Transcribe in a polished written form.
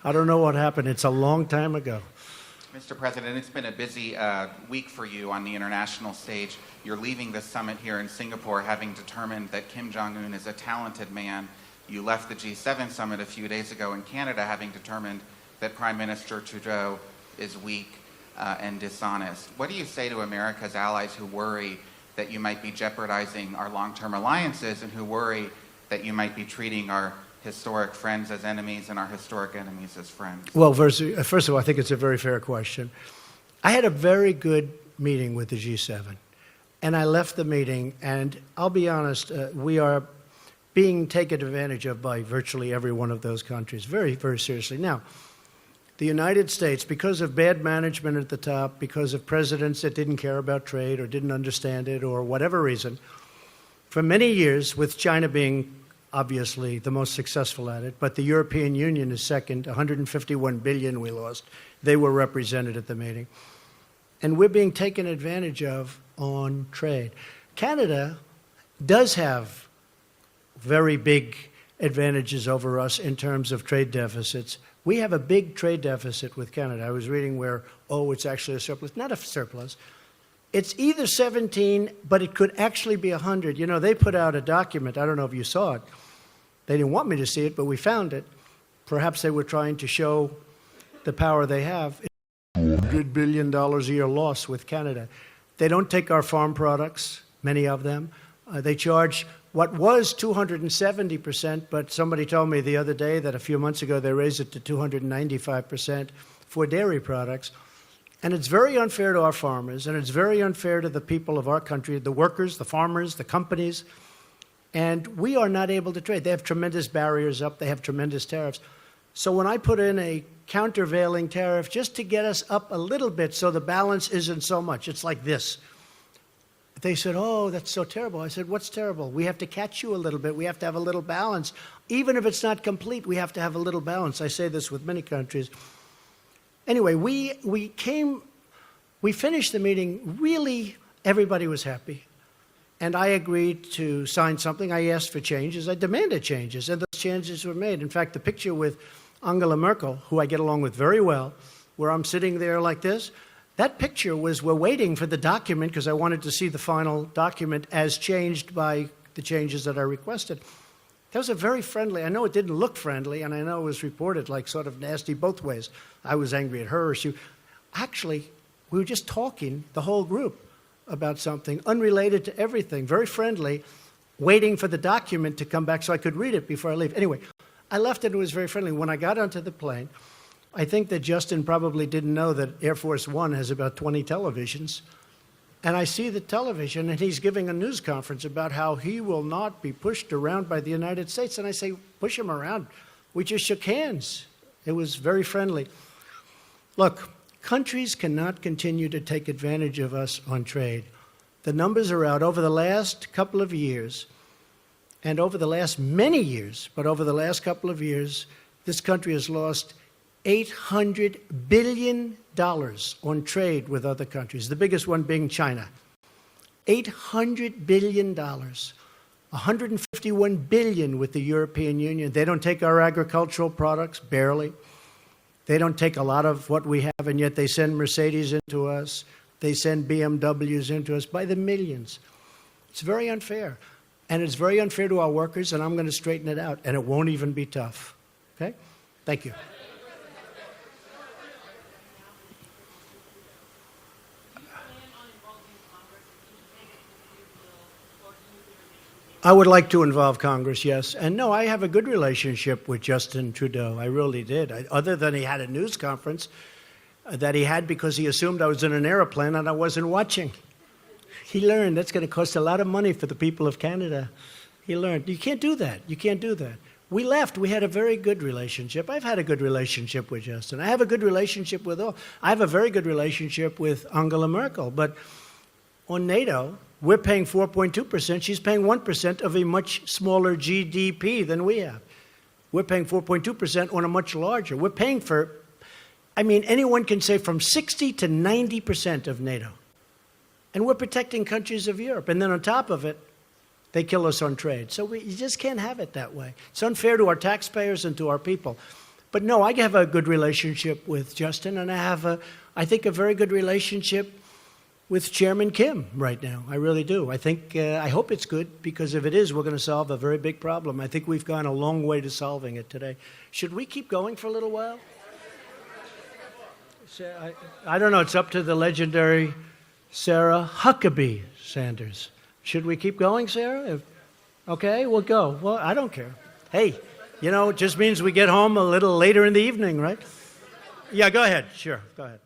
I don't know what happened. It's a long time ago. Mr. President, it's been a busy week for you on the international stage. You're leaving the summit here in Singapore having determined that Kim Jong-un is a talented man. You left the G7 summit a few days ago in Canada having determined that Prime Minister Trudeau is weak and dishonest. What do you say to America's allies who worry that you might be jeopardizing our long-term alliances and who worry that you might be treating our historic friends as enemies and our historic enemies as friends? Well, first of all, I think it's a very fair question. I had a very good meeting with the G7, and I left the meeting, and I'll be honest, we are being taken advantage of by virtually every one of those countries, very, very seriously. Now, the United States, because of bad management at the top, because of presidents that didn't care about trade or didn't understand it or whatever reason, for many years, with China being obviously the most successful at it, but the European Union is second, 151 billion we lost. They were represented at the meeting. And we're being taken advantage of on trade. Canada does have very big advantages over us in terms of trade deficits. We have a big trade deficit with Canada. I was reading where, it's actually a surplus. Not a surplus. It's either 17, but it could actually be 100. You know, they put out a document. I don't know if you saw it. They didn't want me to see it, but we found it. Perhaps they were trying to show the power they have. $100 billion a year loss with Canada. They don't take our farm products, many of them. They charge what was 270%, but somebody told me the other day that a few months ago they raised it to 295% for dairy products. And it's very unfair to our farmers, and it's very unfair to the people of our country, the workers, the farmers, the companies. And we are not able to trade. They have tremendous barriers up. They have tremendous tariffs. So when I put in a countervailing tariff just to get us up a little bit so the balance isn't so much, it's like this. They said, oh, that's so terrible. I said, what's terrible? We have to catch you a little bit. We have to have a little balance. Even if it's not complete, we have to have a little balance. I say this with many countries. Anyway, we finished the meeting. Really, everybody was happy. And I agreed to sign something. I asked for changes. I demanded changes, and those changes were made. In fact, the picture with Angela Merkel, who I get along with very well, where I'm sitting there like this, that picture was, we're waiting for the document because I wanted to see the final document as changed by the changes that I requested. That was a very friendly, I know it didn't look friendly, and I know it was reported like sort of nasty both ways. I was angry at her. Actually, we were just talking, the whole group, about something unrelated to everything, very friendly, waiting for the document to come back so I could read it before I leave. Anyway, I left and it was very friendly. When I got onto the plane, I think that Justin probably didn't know that Airforce One has about 20 televisions. And I see the television, and he's giving a news conference about how he will not be pushed around by the United States. And I say, push him around. We just shook hands. It was very friendly. Look, countries cannot continue to take advantage of us on trade. The numbers are out. Over the last couple of years, and over the last many years, but over the last couple of years, this country has lost $800 billion on trade with other countries, the biggest one being China. $800 billion. $151 billion with the European Union. They don't take our agricultural products, barely. They don't take a lot of what we have, and yet they send Mercedes into us. They send BMWs into us by the millions. It's very unfair. And it's very unfair to our workers, and I'm going to straighten it out, and it won't even be tough. Okay? Thank you. I would like to involve Congress, yes. And no, I have a good relationship with Justin Trudeau. I really did. Other than he had a news conference that he had because he assumed I was in an airplane and I wasn't watching. He learned that's going to cost a lot of money for the people of Canada. He learned. You can't do that. You can't do that. We left. We had a very good relationship. I've had a good relationship with Justin. I have a good relationship with all. I have a very good relationship with Angela Merkel. But on NATO, we're paying 4.2%. She's paying 1% of a much smaller GDP than we have. We're paying 4.2% on a much larger. We're paying for, anyone can say from 60 to 90% of NATO. And we're protecting countries of Europe. And then on top of it, they kill us on trade. So you just can't have it that way. It's unfair to our taxpayers and to our people. But no, I have a good relationship with Justin, and I have, I think, a very good relationship with Chairman Kim right now. I really do. I hope it's good, because if it is, we're going to solve a very big problem. I think we've gone a long way to solving it today. Should we keep going for a little while? I don't know. It's up to the legendary Sarah Huckabee Sanders. Should we keep going, Sarah? Okay, we'll go. Well, I don't care. Hey, it just means we get home a little later in the evening, right? Yeah, go ahead. Sure, go ahead.